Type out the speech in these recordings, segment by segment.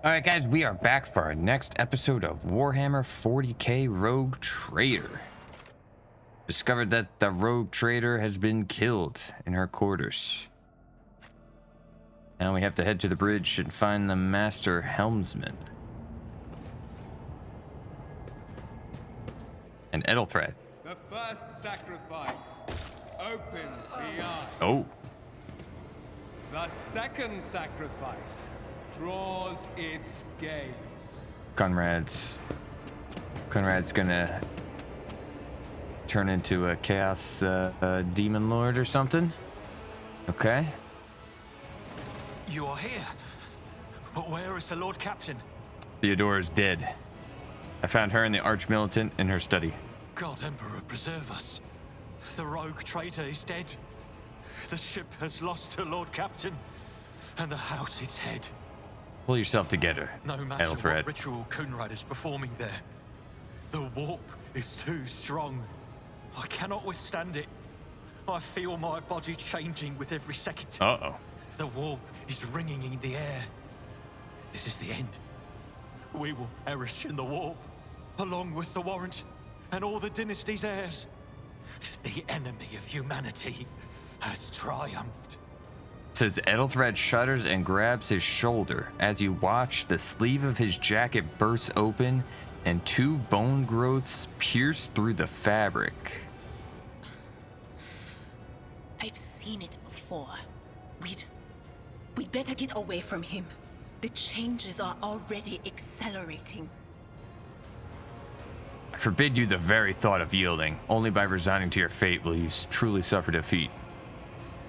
Alright guys, we are back for our next episode of Warhammer 40k Rogue Trader. Discovered that the Rogue Trader has been killed in her quarters. Now we have to head to the bridge and find the Master Helmsman. And Ethelthred. The first sacrifice opens the eye. Oh. The second sacrifice draws its gaze. Kunrad's gonna turn into a chaos demon lord or something. Okay. You are here, but where is the Lord Captain? Theodora is dead. I found her and the Archmilitant in her study. God Emperor preserve us. The rogue traitor is dead. The ship has lost her Lord Captain, and the house its head. Pull yourself together, No matter Ethelthred. what ritual Kunrad is performing there, the warp is too strong. I cannot withstand it. I feel my body changing with every second. Uh-oh. The warp is ringing in the air. This is the end. We will perish in the warp, along with the Warrant and all the dynasty's heirs. The enemy of humanity has triumphed. Says Ethelthred shudders and grabs his shoulder. As you watch, the sleeve of his jacket bursts open and two bone growths pierce through the fabric. I've seen it before. We'd better get away from him. The changes are already accelerating. I forbid you the very thought of yielding. Only by resigning to your fate will you truly suffer defeat.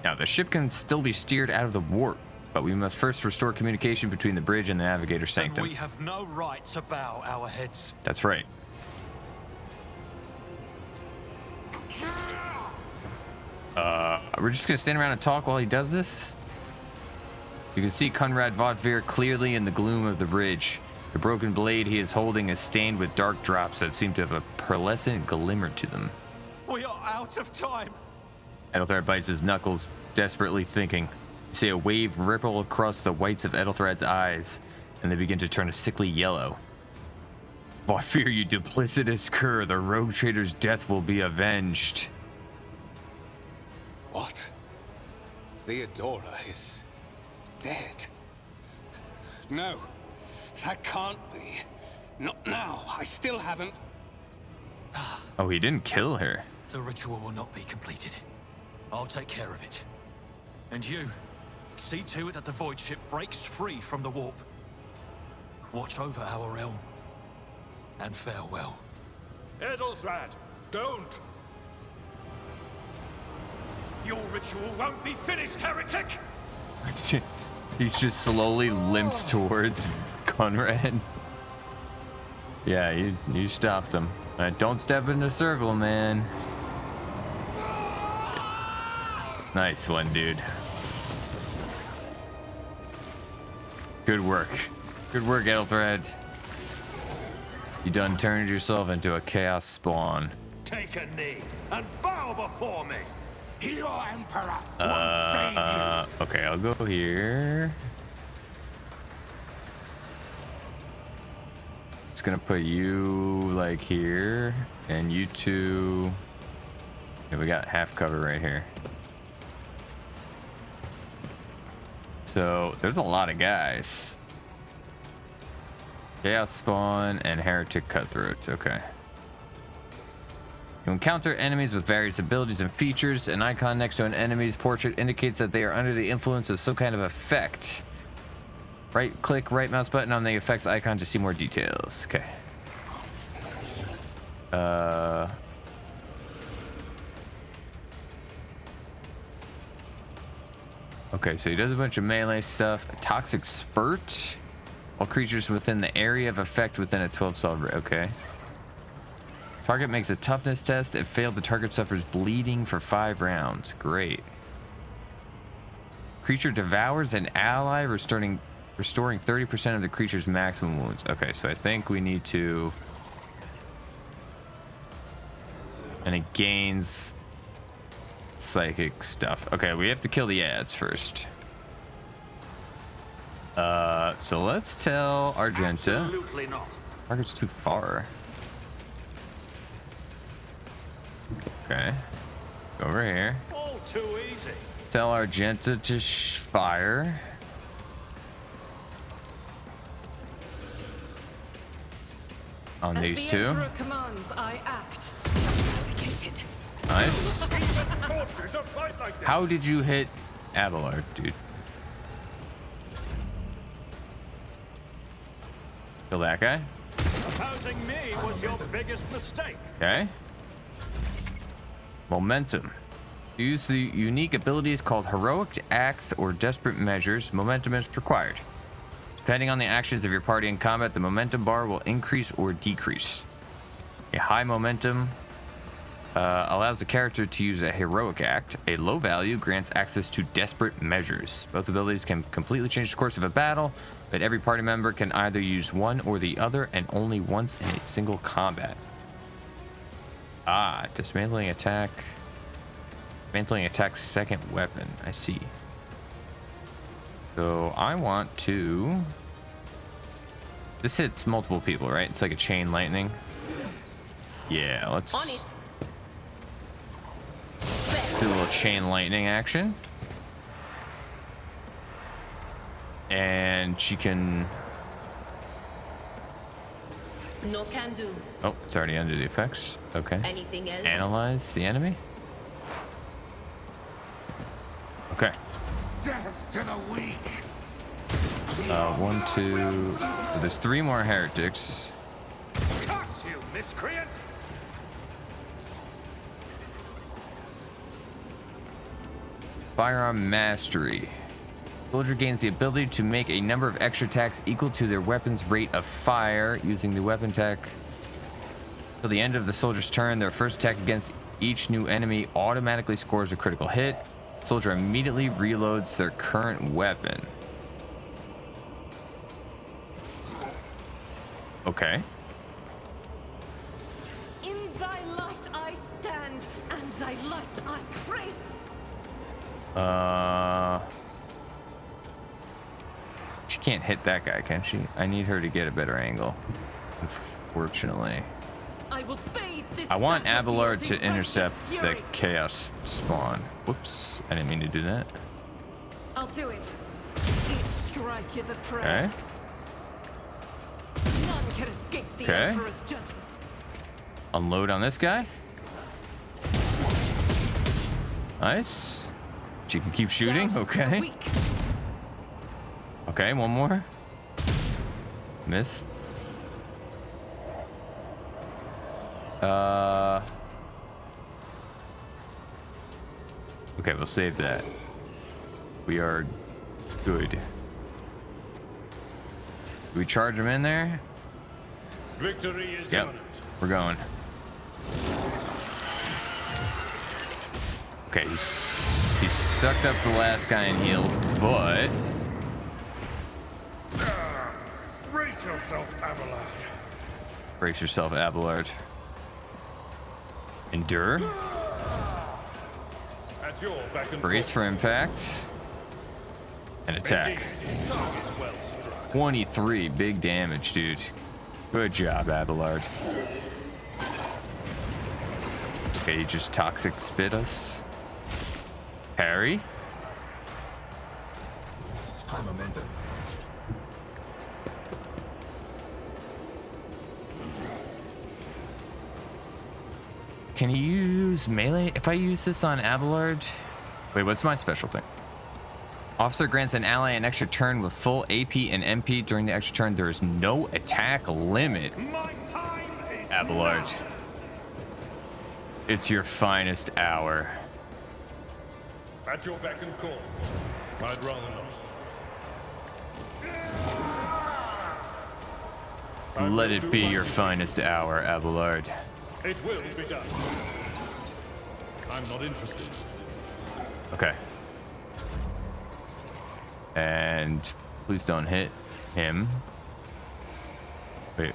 Now, the ship can still be steered out of the warp, but we must first restore communication between the bridge and the Navigator Sanctum. And we have no right to bow our heads. That's right. We're just gonna stand around and talk while he does this? You can see Kunrad Vodvir clearly in the gloom of the bridge. The broken blade he is holding is stained with dark drops that seem to have a pearlescent glimmer to them. We are out of time. Ethelthred bites his knuckles, desperately thinking. You see a wave ripple across the whites of Ethelthred's eyes, and they begin to turn a sickly yellow. Vodvir, you duplicitous cur, the rogue trader's death will be avenged. What? Theodora is dead? No, that can't be. Not now. I still haven't. Oh, he didn't kill her. The ritual will not be completed. I'll take care of it. And you, see to it that the void ship breaks free from the warp. Watch over our realm. And farewell. Ethelthred, don't! Your ritual won't be finished, heretic! He's just slowly limps towards Kunrad. Yeah, you stopped him. Don't step in the circle, man. Nice one, dude. Good work. Good work, Ethelthred. You done turned yourself into a chaos spawn. Take a knee and bow before me! Your Emperor won't save you. Okay, I'll go here. Just gonna put you like here, and you two. Okay, we got half cover right here. So there's a lot of guys. Chaos spawn and heretic cutthroats. Okay. You encounter enemies with various abilities and features. An icon next to an enemy's portrait indicates that they are under the influence of some kind of effect. Right click, right mouse button on the effects icon to see more details. Okay. Okay, so he does a bunch of melee stuff. A toxic spurt. All creatures within the area of effect within a 12 solid. Okay. Target makes a toughness test. If failed, the target suffers bleeding for 5 rounds. Great. Creature devours an ally, restoring 30% of the creature's maximum wounds. Okay, so I think we need to... And it gains psychic stuff. Okay, we have to kill the ads first. So let's tell Argenta. Absolutely not. Target's too far. Okay. Go over here. All too easy. Tell Argenta to fire. On these two. Emperor commands, I act. Dedicated. Nice. Tortures don't fight like this. How did you hit Abelard, dude? Kill that guy. Opposing me was your biggest mistake. Okay. Momentum. Use the unique abilities called heroic acts or desperate measures. Momentum is required. Depending on the actions of your party in combat, the momentum bar will increase or decrease. A high momentum allows the character to use a heroic act. A low value grants access to desperate measures. Both abilities can completely change the course of a battle, but every party member can either use one or the other and only once in a single combat. Ah, dismantling attack. Dismantling attack's second weapon. I see. So I want to... This hits multiple people, right? It's like a chain lightning. Yeah, let's do a little chain lightning action. And she can... No can do. Oh, it's already under the effects. Okay. Anything else? Analyze the enemy. Okay. Death to the weak. 1, 2. There's 3 more heretics. Curse you, miscreant. Firearm mastery. Soldier gains the ability to make a number of extra attacks equal to their weapon's rate of fire. Using the weapon tech till the end of the soldier's turn, their first attack against each new enemy automatically scores a critical hit. Soldier immediately reloads their current weapon. Okay. In thy light I stand, and thy light I crave. She can't hit that guy, can she? I need her to get a better angle. Unfortunately. I will bathe this I want battlefield Abelard in to righteous intercept the fury. chaos spawn. Whoops. I didn't mean to do that. I'll do it. Each strike is a prayer. Okay. None can escape the Okay. Emperor's judgment. Unload on this guy. Nice. She can keep shooting. Douse for the Okay. weak. Okay, one more. Miss. Okay, we'll save that. We are good. Do we charge him in there? Victory is Yep. imminent. We're going. Okay, he sucked up the last guy and healed, but Brace yourself, Abelard. brace yourself, Abelard. Endure. At your back and Brace for impact. And attack. Indeed, target well struck. 23, big damage, dude. Good job, Abelard. Okay, he just toxic spit us. Parry. High momentum. Can he use melee? If I use this on Abelard... Wait, what's my special thing? Officer grants an ally an extra turn with full AP and MP. During the extra turn, there is no attack limit. My time is Abelard. now. It's your finest hour. At your beck and call. I'd rather not. Let it be your finest hour, Abelard. It will be done. I'm not interested. Okay. And please don't hit him. Wait.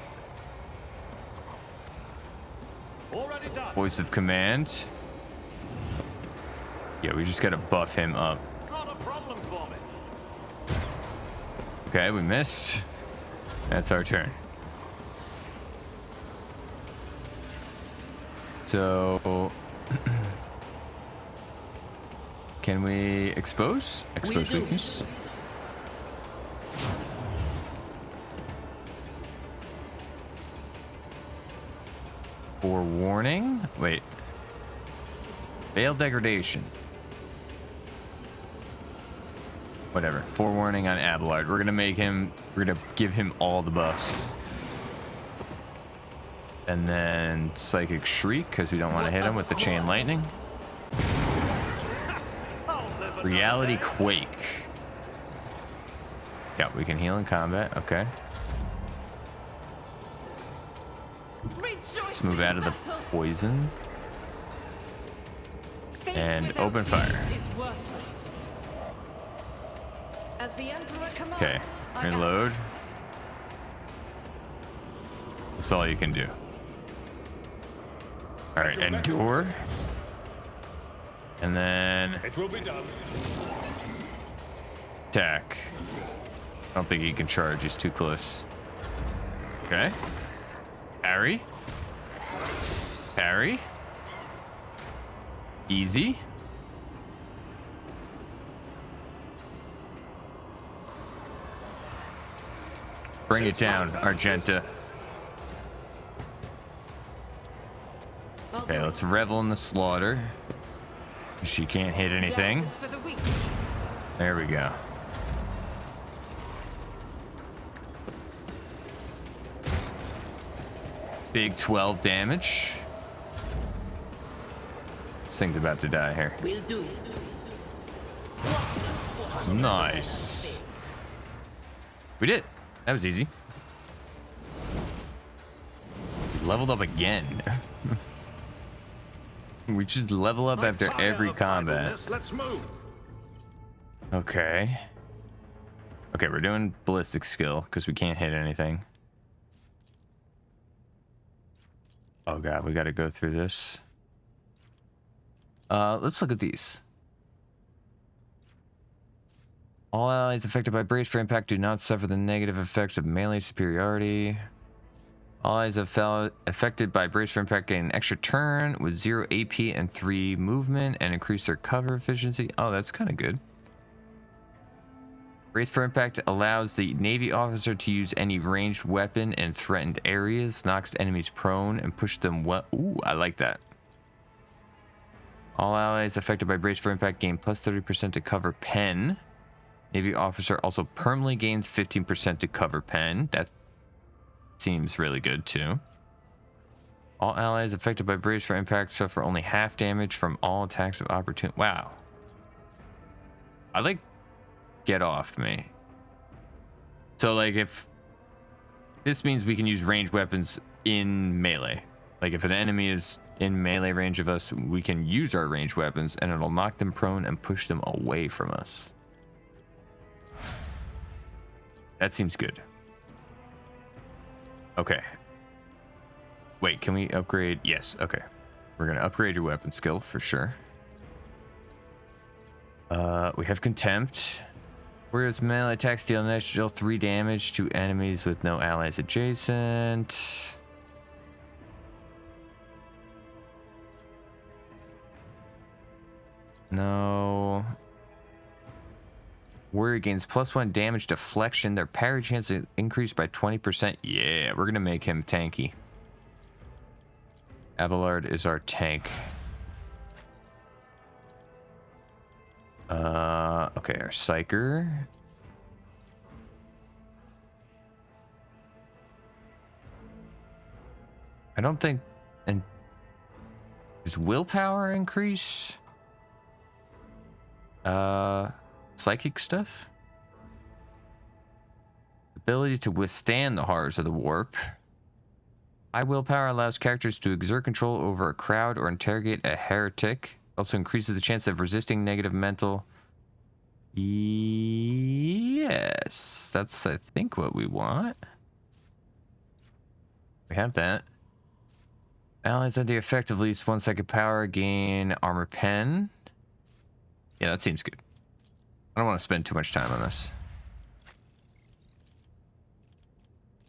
Already done. Voice of command. Yeah, we just gotta buff him up. Not a problem for me. Okay, we missed. That's our turn. So, can we expose? Expose weakness. Forewarning. Wait. Veil degradation. Whatever. Forewarning on Abelard. We're gonna give him all the buffs. And then Psychic Shriek, because we don't want to hit him with the Chain Lightning. Reality Quake. Yeah, we can heal in combat. Okay. Let's move out of the poison. And open fire. Okay, reload. That's all you can do. All right, endure. And then It will be done. attack. I don't think he can charge, he's too close. Okay. Parry. Parry. Easy. Bring it down, Argenta. Okay, let's revel in the slaughter. She can't hit anything. There we go. Big 12 damage. This thing's about to die here. We'll do it. Nice. We did. That was easy. We leveled up again. We just level up after every combat. Let's move. Okay. Okay, we're doing ballistic skill because we can't hit anything. Oh god, we got to go through this. Let's look at these. All allies affected by brace for impact do not suffer the negative effects of melee superiority. All allies affected by brace for impact gain an extra turn with 0 AP and 3 movement and increase their cover efficiency. Oh, that's kind of good. Brace for impact allows the Navy officer to use any ranged weapon in threatened areas, knocks enemies prone, and push them well. Ooh, I like that. All allies affected by brace for impact gain plus 30% to cover pen. Navy officer also permanently gains 15% to cover pen. That seems really good too. All allies affected by brace for impact suffer only half damage from all attacks of opportunity. Wow. I like get off me. So like if this means we can use ranged weapons in melee. Like if an enemy is in melee range of us, we can use our ranged weapons and it'll knock them prone and push them away from us. That seems good. Okay. Wait, can we upgrade? Yes, okay. We're gonna upgrade your weapon skill for sure. We have Contempt. Whereas melee attacks deal an extra 3 damage to enemies with no allies adjacent. No. Warrior gains +1 damage deflection. Their parry chance is increased by 20%. Yeah, we're gonna make him tanky. Abelard is our tank. Okay, our Psyker. I don't think... And does willpower increase? Psychic stuff? Ability to withstand the horrors of the warp. High willpower allows characters to exert control over a crowd or interrogate a heretic. Also increases the chance of resisting negative mental. Yes, that's I think what we want. We have that. Allies under the effect of at least 1 second power gain armor pen. Yeah, that seems good. I don't want to spend too much time on this.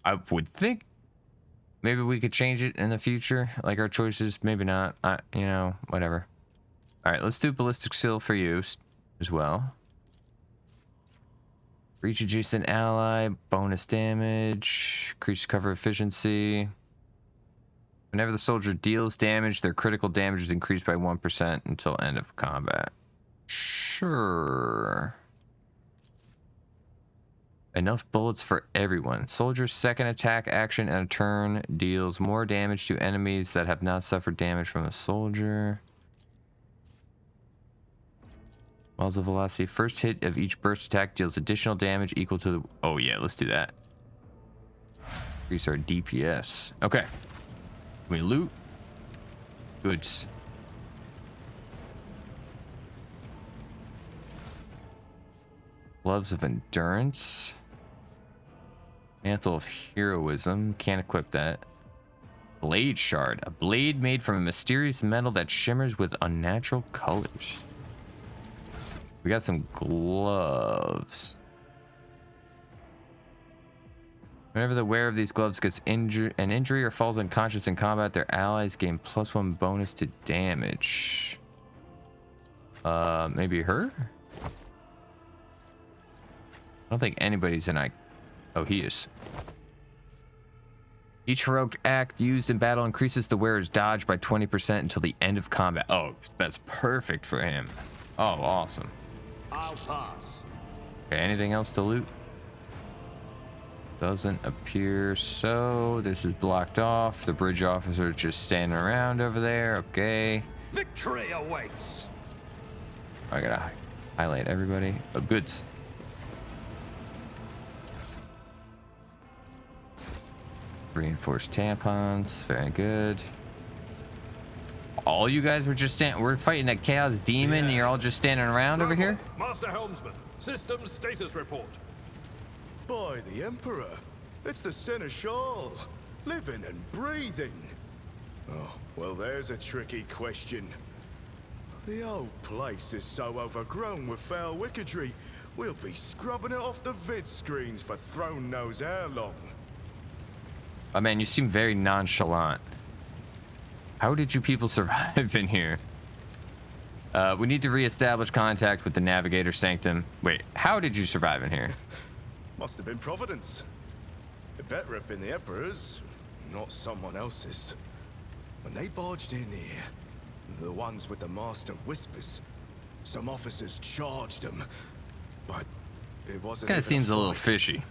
I would think maybe we could change it in the future, like our choices. Maybe not. You know, whatever. All right, let's do ballistic seal for you as well. Reach adjacent ally, bonus damage, increase cover efficiency. Whenever the soldier deals damage, their critical damage is increased by 1% until end of combat. Sure. Enough bullets for everyone. Soldier's second attack action and a turn deals more damage to enemies that have not suffered damage from a soldier. Muzzle velocity. First hit of each burst attack deals additional damage equal to the... Oh yeah, let's do that. Increase our DPS. Okay. We loot. Goods. Gloves of Endurance. Mantle of Heroism. Can't equip that. Blade Shard. A blade made from a mysterious metal that shimmers with unnatural colors. We got some gloves. Whenever the wearer of these gloves gets an injury or falls unconscious in combat, their allies gain +1 bonus to damage. Maybe her? I don't think anybody's in Oh, he is. Each heroic act used in battle increases the wearer's dodge by 20% until the end of combat. Oh, that's perfect for him. Oh, awesome. I'll pass. Okay, anything else to loot? Doesn't appear so. This is blocked off. The bridge officer just standing around over there. Okay. Victory awaits. I gotta highlight everybody. Oh, goods. Reinforced tampons. Very good. All you guys were just we're fighting a chaos demon and you're all just standing around over here? Master Helmsman, systems status report. By the Emperor, it's the Seneschal, living and breathing. Oh, well, there's a tricky question. The old place is so overgrown with foul wickedry, we'll be scrubbing it off the vid screens for throne knows how long. Oh man, you seem very nonchalant. How did you people survive in here? We need to reestablish contact with the Navigator Sanctum. Wait, how did you survive in here? Must have been Providence. It better have been the Emperor's, not someone else's. When they barged in here, the ones with the Master of Whispers, some officers charged them, but it wasn't. Guy seems a little fishy.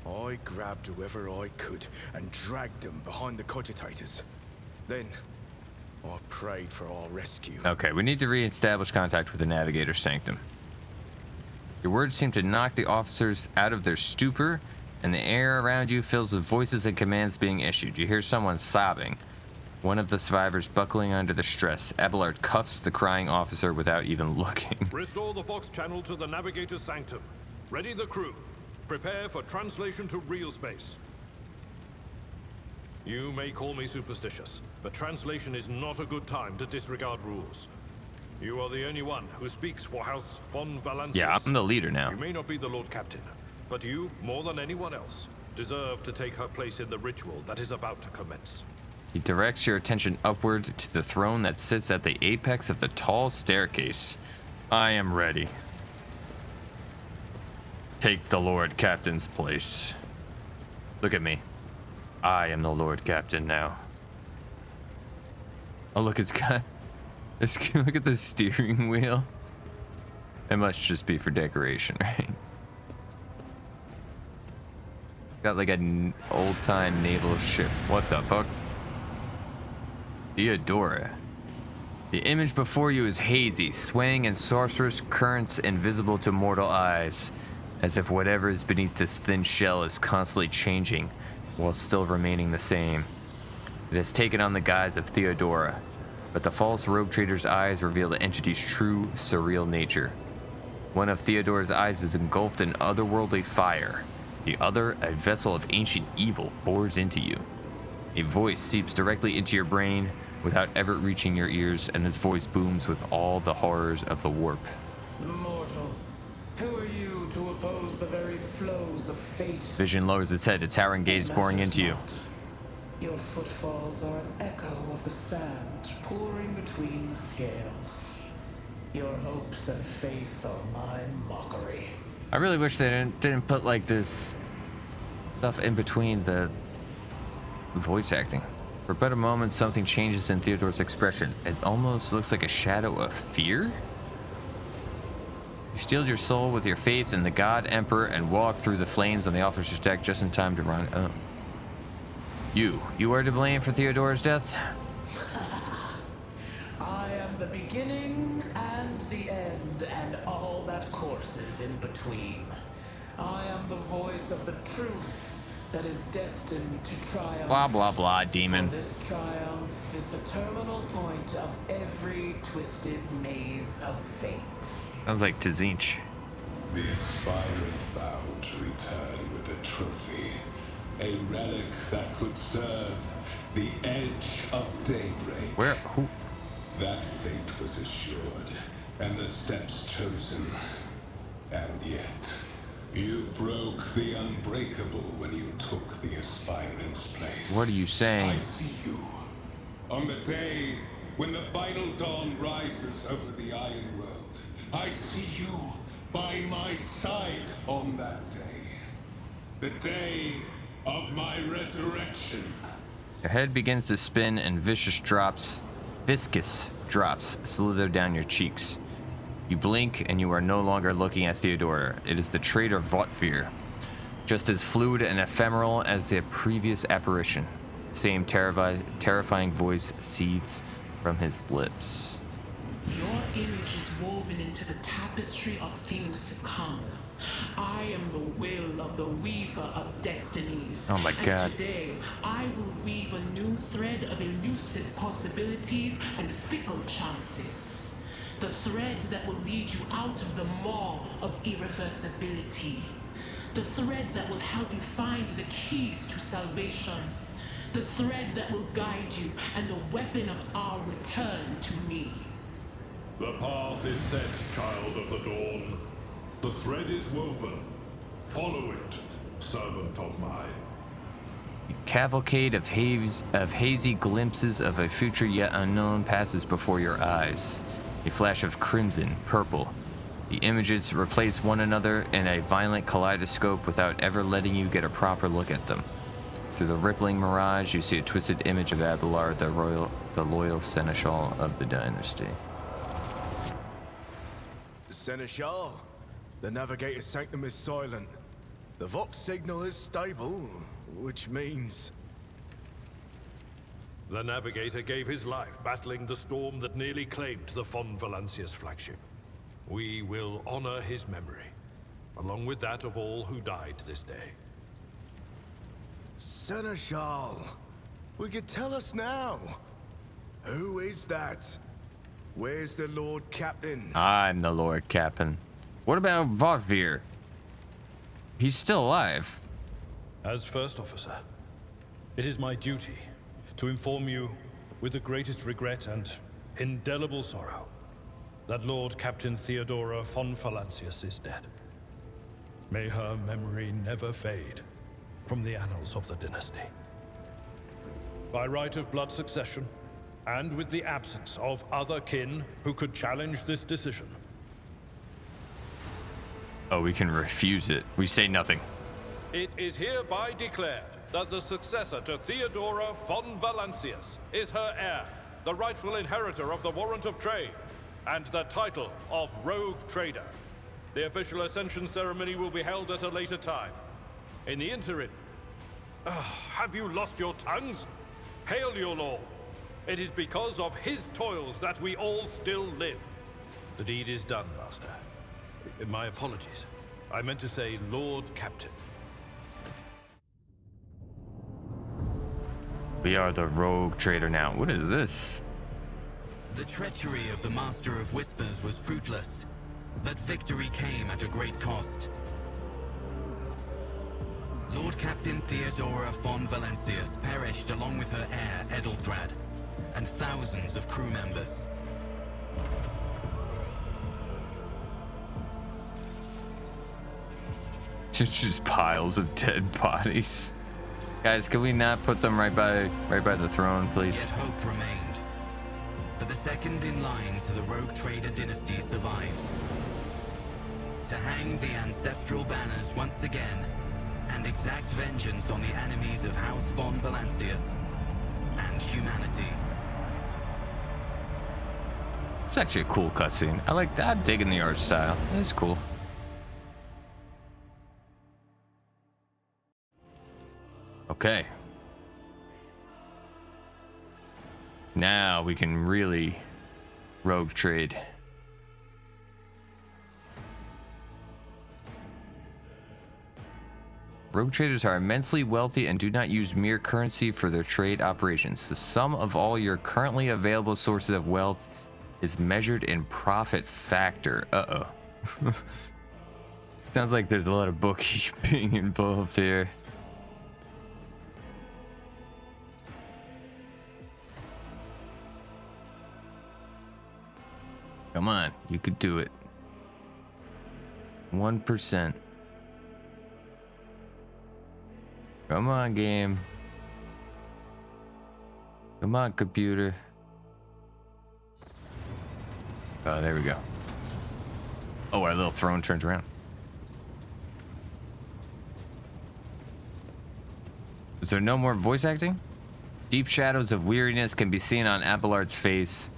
I grabbed whoever I could and dragged them behind the cogitators. Then I prayed for our rescue. Okay, we need to reestablish contact with the Navigator Sanctum. Your words seem to knock the officers out of their stupor, and the air around you fills with voices and commands being issued. You hear someone sobbing. One of the survivors buckling under the stress. Abelard cuffs the crying officer without even looking. Restore the Vox channel to the Navigator Sanctum. Ready the crew. Prepare for translation to real space. You may call me superstitious, but translation is not a good time to disregard rules. You are the only one who speaks for House von Valancius. Yeah, I'm the leader now. You may not be the Lord Captain, but you, more than anyone else, deserve to take her place in the ritual that is about to commence. He directs your attention upward to the throne that sits at the apex of the tall staircase. I am ready. Take the Lord Captain's place. Look at me. I am the Lord Captain now. Oh, look, it's got... Look at the steering wheel. It must just be for decoration, right? Got like an old-time naval ship. What the fuck? Theodora. The image before you is hazy, swaying in sorcerous currents invisible to mortal eyes, as if whatever is beneath this thin shell is constantly changing, while still remaining the same. It has taken on the guise of Theodora, but the false robe trader's eyes reveal the entity's true, surreal nature. One of Theodora's eyes is engulfed in otherworldly fire. The other, a vessel of ancient evil, bores into you. A voice seeps directly into your brain without ever reaching your ears, and this voice booms with all the horrors of the warp. Mortal, who are you to oppose the very flows of fate Vision lowers its head, its towering gaze boring into you. Your footfalls are an echo of the sand pouring between the scales. Your hopes and faith are my mockery. I really wish they didn't put like this stuff in between the voice acting. For but a moment, something changes in Theodore's expression. It almost looks like a shadow of fear. You steeled your soul with your faith in the God Emperor and walked through the flames on the officer's deck just in time to run. Oh. You are to blame for Theodore's death? I am the beginning and the end and all that courses in between. I am the voice of the truth that is destined to triumph. Blah, blah, blah, demon. For this triumph is the terminal point of every twisted maze of fate. Sounds like Tzinch. The aspirant vowed to return with a trophy, a relic that could serve the edge of daybreak. Where? Who? That fate was assured, and the steps chosen. And yet, you broke the unbreakable when you took the aspirant's place. What are you saying? I see you. On the day when the final dawn rises over the Iron World, I see you by my side on that day. The day of my resurrection. Your head begins to spin and viscous drops slither down your cheeks. You blink and you are no longer looking at Theodora. It is the traitor Votfir, just as fluid and ephemeral as the previous apparition. The same terrifying voice seethes from his lips. Your image is woven into the tapestry of things to come. I am the will of the weaver of destinies. Oh my God. And today, I will weave a new thread of elusive possibilities and fickle chances. The thread that will lead you out of the maw of irreversibility. The thread that will help you find the keys to salvation. The thread that will guide you and the weapon of our return to me. The path is set, child of the dawn. The thread is woven. Follow it, servant of mine. A cavalcade of hazy glimpses of a future yet unknown passes before your eyes. A flash of crimson, purple. The images replace one another in a violent kaleidoscope without ever letting you get a proper look at them. Through the rippling mirage, you see a twisted image of Abelard, the loyal seneschal of the dynasty. Seneschal, the navigator's sanctum is silent. The Vox signal is stable, which means... The navigator gave his life battling the storm that nearly claimed the Von Valancius flagship. We will honor his memory, along with that of all who died this day. Seneschal, we could tell us now. Who is that? Where's the Lord Captain? I'm the Lord Captain. What about Votfir? He's still alive. As First Officer, it is my duty to inform you with the greatest regret and indelible sorrow that Lord Captain Theodora von Valancius is dead. May her memory never fade from the annals of the dynasty. By right of blood succession, and with the absence of other kin who could challenge this decision. Oh, we can refuse it. We say nothing. It is hereby declared that the successor to Theodora von Valancius is her heir, the rightful inheritor of the warrant of trade, and the title of Rogue Trader. The official ascension ceremony will be held at a later time. In the interim... have you lost your tongues? Hail your lord! It is because of his toils that we all still live. The deed is done, Master. My apologies. I meant to say Lord Captain. We are the Rogue Trader now. What is this? The treachery of the Master of Whispers was fruitless, but victory came at a great cost. Lord Captain Theodora von Valancius perished along with her heir, Edelthrad, and thousands of crew members. Just piles of dead bodies. Guys, can we not put them right by the throne, please? Yet hope remained. For the second in line to the rogue trader dynasty survived. To hang the ancestral banners once again and exact vengeance on the enemies of House von Valancius and humanity. It's actually a cool cutscene. I like that. I'm digging the art style. It's cool. Okay. Now we can really rogue trade. Rogue traders are immensely wealthy and do not use mere currency for their trade operations. The sum of all your currently available sources of wealth is measured in profit factor. Uh-oh. Sounds like there's a lot of bookkeeping involved here. Come on, you could do it. 1%. Come on, game. Come on, computer. Oh, there we go. Oh, our little throne turns around. Is there no more voice acting? Deep shadows of weariness can be seen on Abelard's face,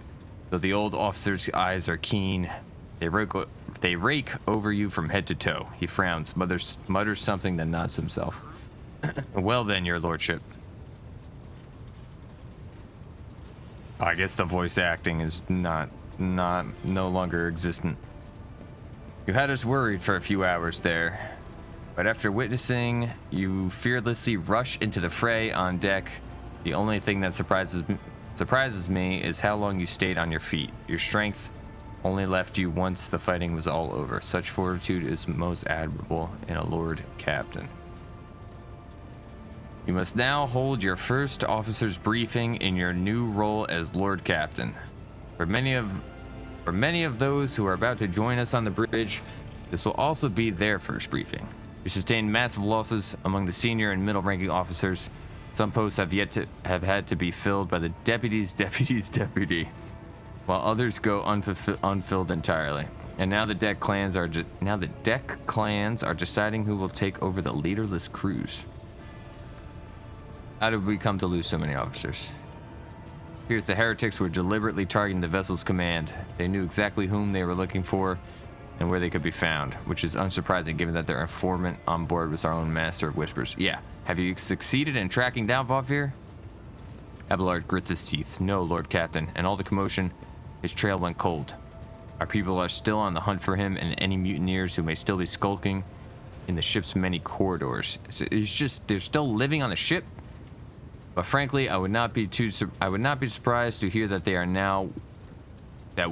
though the old officer's eyes are keen. They rake over you from head to toe. He frowns, mutters something, then nods himself. Well then, your lordship. I guess the voice acting is no longer existent. You had us worried for a few hours there, but after witnessing you fearlessly rush into the fray on deck, the only thing that surprises me is how long you stayed on your feet. Your strength only left you once the fighting was all over. Such fortitude is most admirable in a lord captain. You must now hold your first officer's briefing in your new role as Lord Captain. For many of those who are about to join us on the bridge, this will also be their first briefing. We sustained massive losses among the senior and middle-ranking officers. Some posts have had to be filled by the deputy's deputy, while others go unfilled entirely. And now the deck clans are deciding who will take over the leaderless crews. How did we come to lose so many officers? Here's the heretics were deliberately targeting the vessel's command. They knew exactly whom they were looking for and where they could be found, which is unsurprising given that their informant on board was our own master of whispers. Yeah, have you succeeded in tracking down Vaughir? Abelard grits his teeth. No, Lord Captain, and all the commotion, his trail went cold. Our people are still on the hunt for him and any mutineers who may still be skulking in the ship's many corridors. They're still living on the ship? But frankly, I would not be surprised to hear that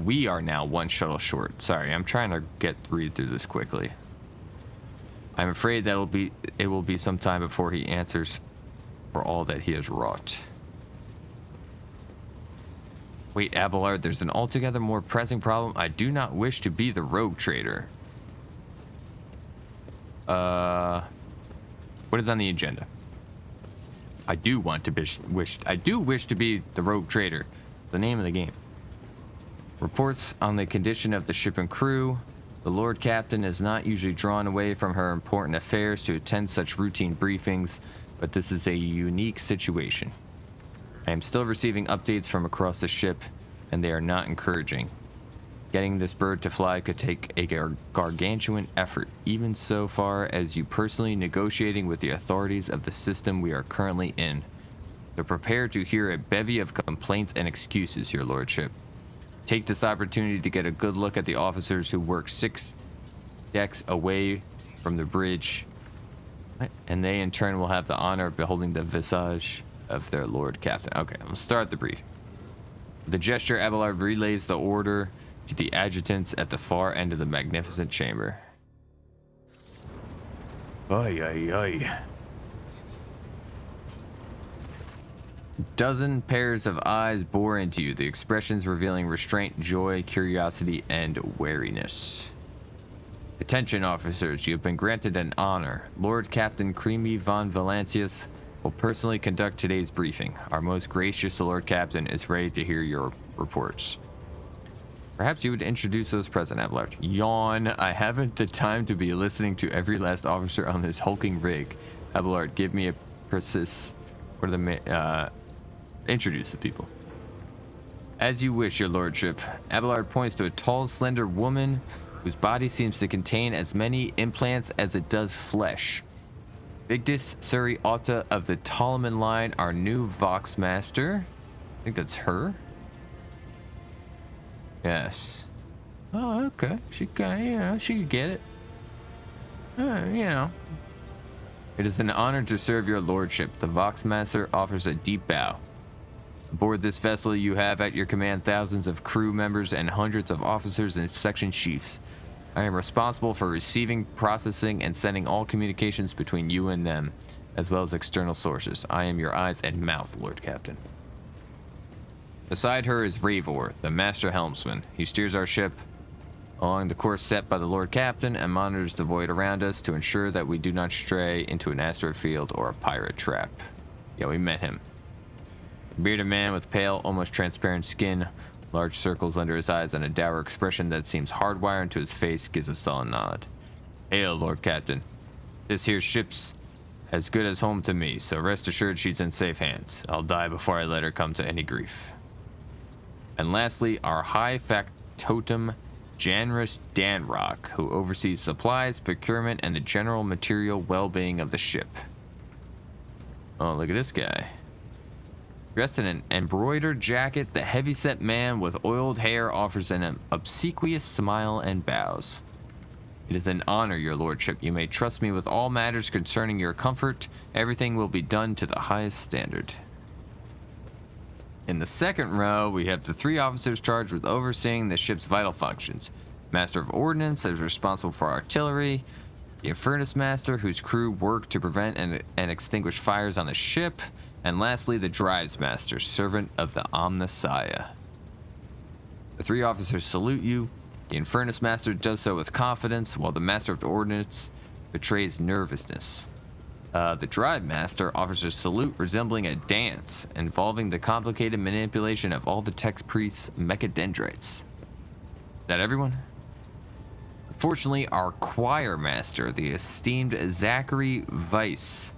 we are now one shuttle short. Sorry, I'm trying to read through this quickly. I'm afraid it will be some time before he answers for all that he has wrought. Wait, Abelard, there's an altogether more pressing problem. I do not wish to be the rogue trader. What is on the agenda? I do wish to be the rogue trader. The name of the game. Reports on the condition of the ship and crew. The Lord Captain is not usually drawn away from her important affairs to attend such routine briefings, but this is a unique situation. I am still receiving updates from across the ship, and they are not encouraging. Getting this bird to fly could take a gargantuan effort, even so far as you personally negotiating with the authorities of the system we are currently in. So prepare to hear a bevy of complaints and excuses, your lordship. Take this opportunity to get a good look at the officers who work 6 decks away from the bridge, and they in turn will have the honor of beholding the visage of their Lord Captain. Okay, let's start the briefing. With a gesture, Abelard relays the order to the adjutants at the far end of the magnificent chamber. Ay, ay, ay. Dozen pairs of eyes bore into you, the expressions revealing restraint, joy, curiosity, and wariness. Attention officers, you have been granted an honor. Lord Captain Creamy von Valancius will personally conduct today's briefing. Our most gracious Lord Captain is ready to hear your reports. Perhaps you would introduce those present, Abelard. Yawn. I haven't the time to be listening to every last officer on this hulking rig. Abelard, give me a precise... What are the... introduce the people. As you wish, your lordship. Abelard points to a tall, slender woman whose body seems to contain as many implants as it does flesh. Vigdis Suri Otta of the Tolman line, our new Vox Master. I think that's her. Yes. Oh, okay. She can, she could get it. It is an honor to serve your lordship. The Vox Master offers a deep bow. Aboard this vessel, you have at your command thousands of crew members and hundreds of officers and section chiefs. I am responsible for receiving, processing, and sending all communications between you and them, as well as external sources. I am your eyes and mouth, Lord Captain. Beside her is Ravor, the master helmsman. He steers our ship along the course set by the Lord Captain and monitors the void around us to ensure that we do not stray into an asteroid field or a pirate trap. Yeah, we met him. A bearded man with pale, almost transparent skin, large circles under his eyes, and a dour expression that seems hardwired into his face gives a sullen nod. Hail, Lord Captain. This here ship's as good as home to me, so rest assured she's in safe hands. I'll die before I let her come to any grief. And lastly, our high factotum, Janrus Danrock, who oversees supplies, procurement, and the general material well-being of the ship. Oh, look at this guy. Dressed in an embroidered jacket, the heavyset man with oiled hair offers an obsequious smile and bows. It is an honor, your lordship. You may trust me with all matters concerning your comfort. Everything will be done to the highest standard. In the second row, we have the 3 officers charged with overseeing the ship's vital functions. Master of Ordnance is responsible for artillery. The Infernus Master, whose crew work to prevent and extinguish fires on the ship. And lastly, the Drives Master, servant of the Omnissiah. The 3 officers salute you. The Infernus Master does so with confidence, while the Master of Ordnance betrays nervousness. The Drive Master offers a salute resembling a dance, involving the complicated manipulation of all the Tex Priest's mechadendrites. Is that everyone? Unfortunately, our Choir Master, the esteemed Zachary Weiss,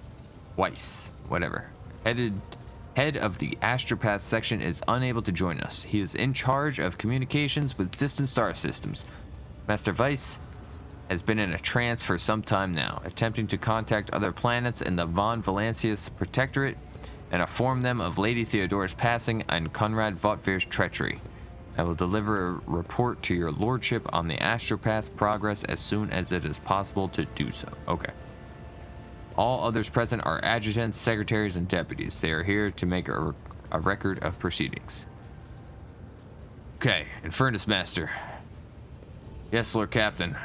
whatever, head of the Astropath section, is unable to join us. He is in charge of communications with distant star systems. Master Weiss has been in a trance for some time now, attempting to contact other planets in the Von Valancius Protectorate and inform them of Lady Theodora's passing and Kunrad Votvir's treachery. I will deliver a report to your lordship on the Astropath's progress as soon as it is possible to do so. Okay. All others present are adjutants, secretaries, and deputies. They are here to make a record of proceedings. Okay, Infernus Master. Yes, Lord Captain.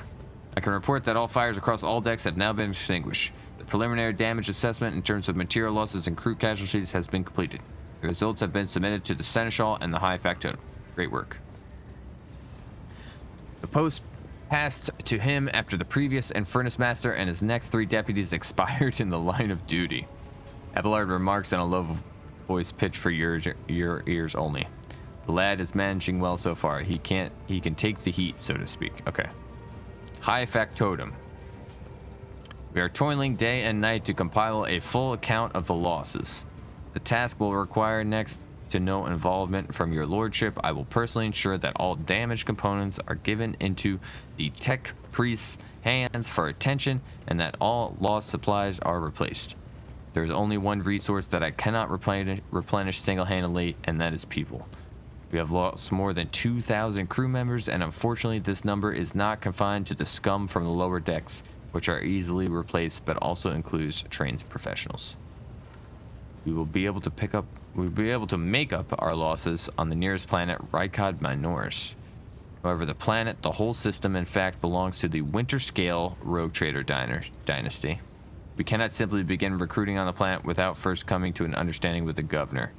I can report that all fires across all decks have now been extinguished. The preliminary damage assessment in terms of material losses and crew casualties has been completed. The results have been submitted to the Seneschal and the High Factotum. Great work. The post passed to him after the previous Infernus Master and his next 3 deputies expired in the line of duty. Abelard remarks in a low voice pitched for your ears only. The lad is managing well so far. He can take the heat, so to speak. Okay. High Factotum. We are toiling day and night to compile a full account of the losses. The task will require next to no involvement from your lordship. I will personally ensure that all damaged components are given into the tech priest's hands for attention and that all lost supplies are replaced. There is only one resource that I cannot replenish single-handedly, and that is people. We have lost more than 2,000 crew members, and unfortunately this number is not confined to the scum from the lower decks, which are easily replaced, but also includes trained professionals. We will be able to make up our losses on the nearest planet, Rykod Minoris. However, the planet, the whole system, in fact, belongs to the Winter Scale Rogue Trader dynasty. We cannot simply begin recruiting on the planet without first coming to an understanding with the governor.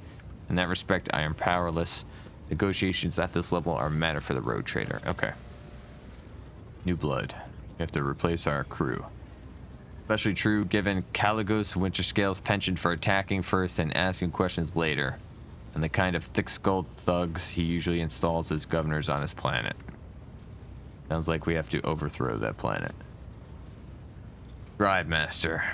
In that respect, I am powerless. Negotiations at this level are a matter for the Rogue Trader. Okay. New blood. We have to replace our crew. Especially true given Caligos Winterscale's penchant for attacking first and asking questions later, and the kind of thick-skulled thugs he usually installs as governors on his planet. Sounds like we have to overthrow that planet. Scribe Master.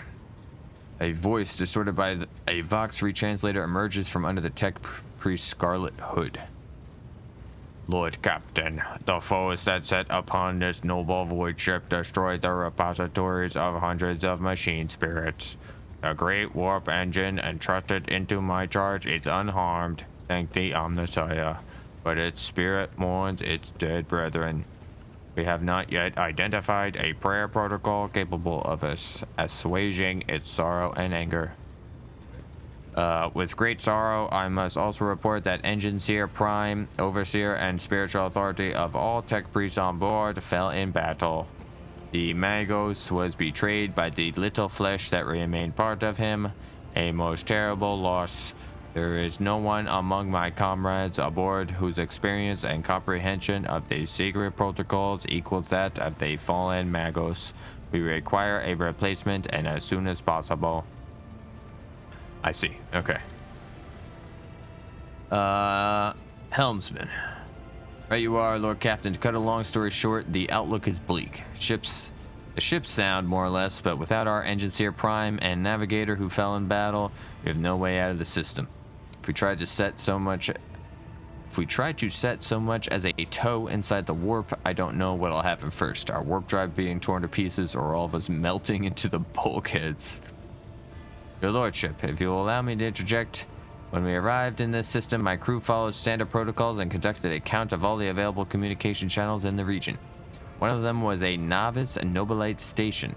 A voice distorted by a Vox retranslator emerges from under the tech priest's scarlet hood. Lord Captain, the foes that set upon this noble void ship destroyed the repositories of hundreds of machine spirits. The great warp engine entrusted into my charge is unharmed, thank the Omnissiah, but its spirit mourns its dead brethren. We have not yet identified a prayer protocol capable of assuaging its sorrow and anger. With great sorrow, I must also report that Engine Seer Prime, Overseer, and Spiritual Authority of all tech priests on board fell in battle. The Magos was betrayed by the little flesh that remained part of him, a most terrible loss. There is no one among my comrades aboard whose experience and comprehension of the secret protocols equals that of the fallen Magos. We require a replacement and as soon as possible. I see. Okay. Helmsman. Right you are, Lord Captain. To cut a long story short, the outlook is bleak. The ship's sound, more or less, but without our Engine Seer Prime and Navigator who fell in battle, we have no way out of the system. If we try to set so much as a toe inside the warp, I don't know what'll happen first. Our warp drive being torn to pieces or all of us melting into the bulkheads. Your Lordship, if you will allow me to interject, when we arrived in this system, my crew followed standard protocols and conducted a count of all the available communication channels in the region. One of them was a novice Nobilite station.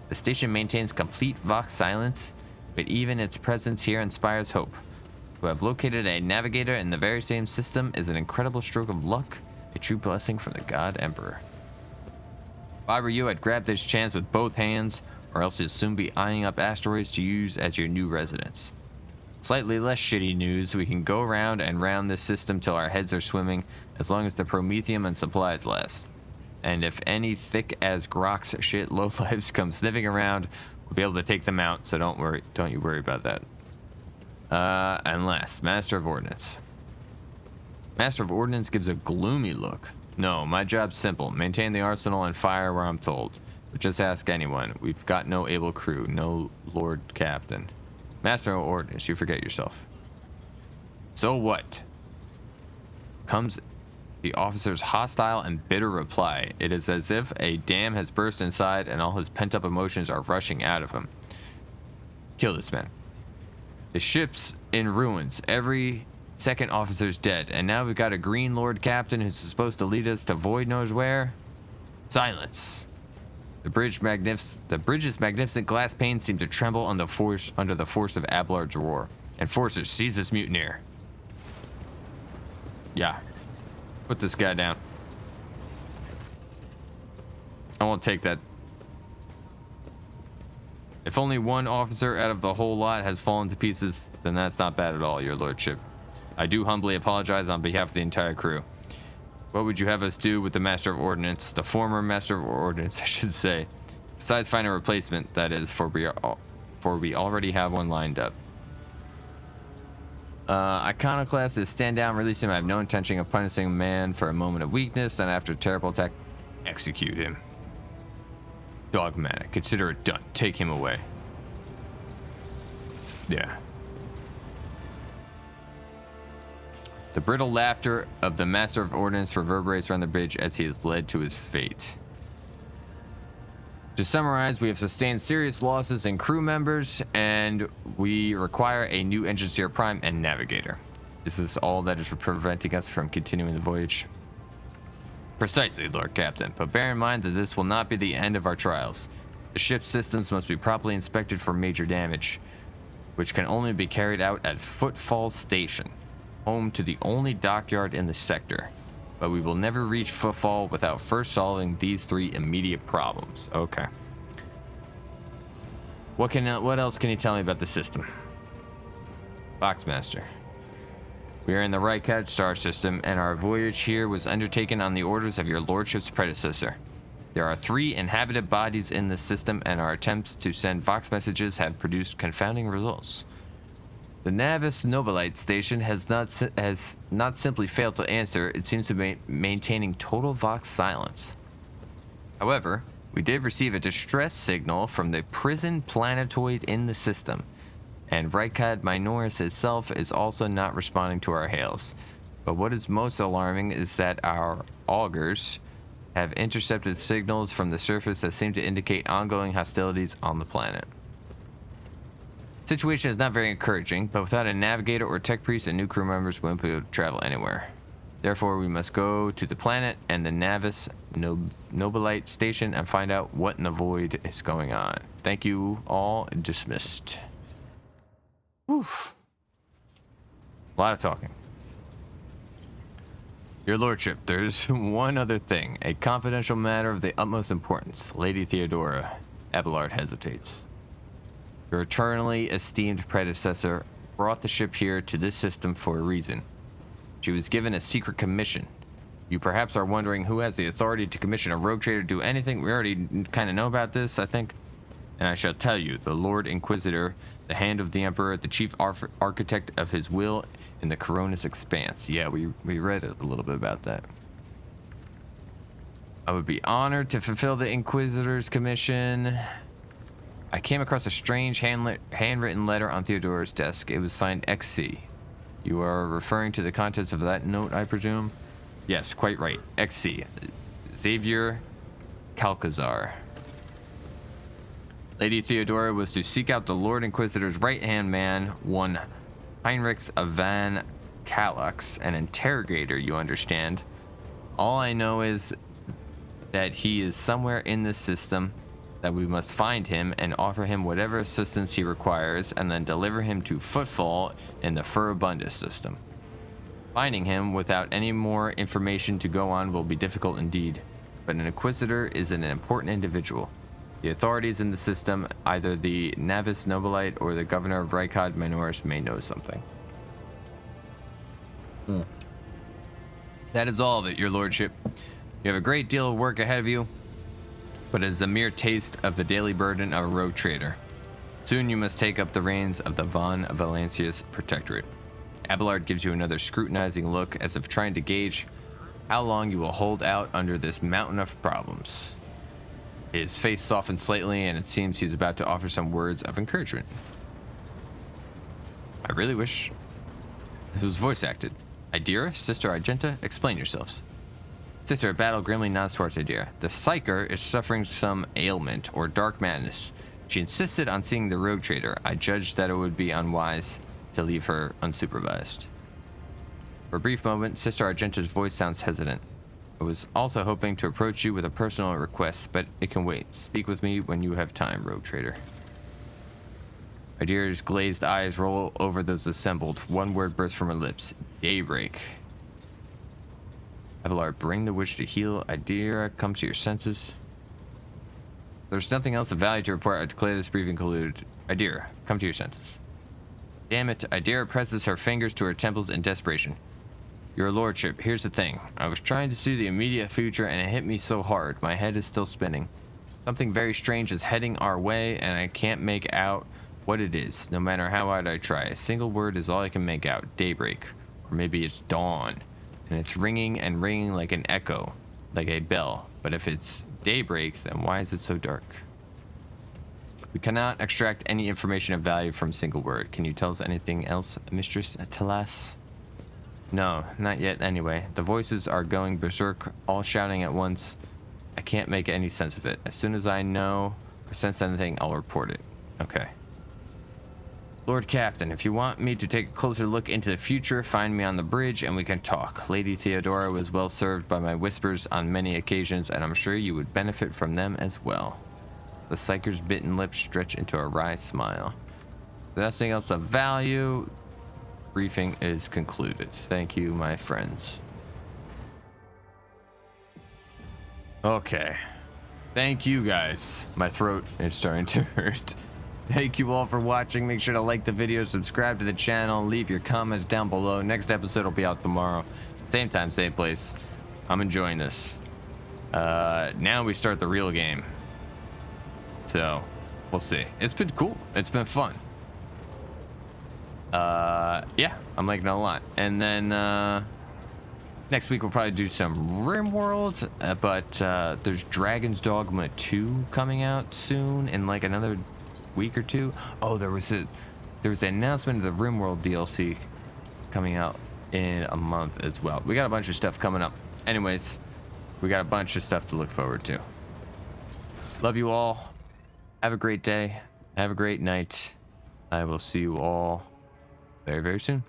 The station maintains complete Vox silence, but even its presence here inspires hope. To have located a navigator in the very same system is an incredible stroke of luck, a true blessing from the God Emperor. If I were you, I'd grab this chance with both hands, or else you'll soon be eyeing up asteroids to use as your new residence. Slightly less shitty news, we can go round and round this system till our heads are swimming, as long as the promethium and supplies last. And if any thick-as-grox shit lowlifes come sniffing around, we'll be able to take them out, so don't you worry about that. And last, Master of Ordnance. Master of Ordnance gives a gloomy look. No, my job's simple. Maintain the arsenal and fire where I'm told. But just ask anyone. We've got no able crew, no Lord Captain. Master of Ordnance, you forget yourself. So what? Comes the officer's hostile and bitter reply. It is as if a dam has burst inside and all his pent-up emotions are rushing out of him. Kill this man. The ship's in ruins. Every second officer's dead. And now we've got a green Lord Captain who's supposed to lead us to void knows where. Silence. The bridge's magnificent glass panes seem to tremble under the force of Abelard's roar. Enforcers, seize this mutineer. Yeah. Put this guy down. I won't take that. If only one officer out of the whole lot has fallen to pieces, then that's not bad at all, your lordship. I do humbly apologize on behalf of the entire crew. What would you have us do with the Master of Ordnance? The former Master of Ordnance, I should say. Besides find a replacement, that is, for we already have one lined up. Iconoclast is stand down, release him. I have no intention of punishing a man for a moment of weakness, then after a terrible attack, execute him. Dogmatic, consider it done. Take him away. Yeah. The brittle laughter of the Master of Ordnance reverberates around the bridge as he is led to his fate. To summarize, we have sustained serious losses in crew members, and we require a new Engine Seer Prime and Navigator. Is this all that is preventing us from continuing the voyage? Precisely, Lord Captain, but bear in mind that this will not be the end of our trials. The ship's systems must be properly inspected for major damage, which can only be carried out at Footfall Station, home to the only dockyard in the sector. But we will never reach Footfall without first solving these three immediate problems. Okay. What else can you tell me about the system? Boxmaster. We are in the Owlcat star system, and our voyage here was undertaken on the orders of your lordship's predecessor. There are 3 inhabited bodies in this system, and our attempts to send Vox messages have produced confounding results. The Navis Nobilite station has not simply failed to answer, it seems to be maintaining total Vox silence. However, we did receive a distress signal from the prison planetoid in the system, and Rykad Minoris itself is also not responding to our hails. But what is most alarming is that our augurs have intercepted signals from the surface that seem to indicate ongoing hostilities on the planet. Situation is not very encouraging, but without a navigator or tech priest and new crew members, we won't be able to travel anywhere. Therefore, we must go to the planet and the Navis Nobilite station and find out what in the void is going on. Thank you all. Dismissed. Oof. A lot of talking. Your Lordship, there's one other thing. A confidential matter of the utmost importance. Lady Theodora. Abelard hesitates. Your eternally esteemed predecessor brought the ship here to this system for a reason. She was given a secret commission. You perhaps are wondering who has the authority to commission a rogue trader to do anything. We already kind of know about this, I think. And I shall tell you, the Lord Inquisitor, the hand of the Emperor, the chief architect of his will in the Coronis Expanse. Yeah, we read a little bit about that. I would be honored to fulfill the Inquisitor's commission. I came across a strange handwritten letter on Theodora's desk. It was signed XC. You are referring to the contents of that note, I presume? Yes, quite right. XC. Xavier Calcazar. Lady Theodora was to seek out the Lord Inquisitor's right-hand man, one Heinrich van Kalux, an interrogator, you understand. All I know is that he is somewhere in this system, that we must find him and offer him whatever assistance he requires, and then deliver him to Footfall in the Furibundus system. Finding him without any more information to go on will be difficult indeed, but an Inquisitor is an important individual. The authorities in the system, either the Navis Nobilite or the Governor of Rykad Minoris, may know something. That is all of it, Your Lordship. You have a great deal of work ahead of you, but it is a mere taste of the daily burden of a rogue trader. Soon you must take up the reins of the Von Valancius Protectorate. Abelard gives you another scrutinizing look, as if trying to gauge how long you will hold out under this mountain of problems. His face softens slightly, and it seems he's about to offer some words of encouragement. I really wish it was voice acted. Idira, Sister Argenta, explain yourselves. Sister Battle grimly nods towards Idira. The Psyker is suffering some ailment or dark madness. She insisted on seeing the rogue trader. I judged that it would be unwise to leave her unsupervised. For a brief moment, Sister Argenta's voice sounds hesitant. I was also hoping to approach you with a personal request, but it can wait. Speak with me when you have time, rogue trader. Idira's glazed eyes roll over those assembled. One word bursts from her lips. Daybreak. Abelard, bring the witch to heal. Idira, come to your senses. There's nothing else of value to report. I declare this briefing concluded. Idira, come to your senses. Damn it. Idira presses her fingers to her temples in desperation. Your Lordship, here's the thing. I was trying to see the immediate future and it hit me so hard. My head is still spinning. Something very strange is heading our way and I can't make out what it is, no matter how hard I try. A single word is all I can make out. Daybreak. Or maybe it's dawn. And it's ringing and ringing like an echo, like a bell. But if it's daybreak, then why is it so dark? We cannot extract any information of value from a single word. Can you tell us anything else, Mistress Talas? No, not yet anyway. The voices are going berserk, all shouting at once. I can't make any sense of it. As soon as I know or sense anything, I'll report it. Okay. Lord Captain, if you want me to take a closer look into the future, find me on the bridge and we can talk. Lady Theodora was well served by my whispers on many occasions, and I'm sure you would benefit from them as well. The Psyker's bitten lips stretch into a wry smile. If there's nothing else of value, briefing is concluded. Thank you, my friends. Okay. Thank you, guys. My throat is starting to hurt. Thank you all for watching. Make sure to like the video, subscribe to the channel, leave your comments down below. Next episode will be out tomorrow. Same time, same place. I'm enjoying this. Now we start the real game. So we'll see. It's been cool. It's been fun. Yeah, I'm liking it a lot. And then next week we'll probably do some RimWorld, but there's Dragon's Dogma 2 coming out soon in like another week or two. Oh, there was an announcement of the RimWorld DLC coming out in a month as well. We got a bunch of stuff coming up. Anyways, we got a bunch of stuff to look forward to. Love you all. Have a great day. Have a great night. I will see you all very, very soon.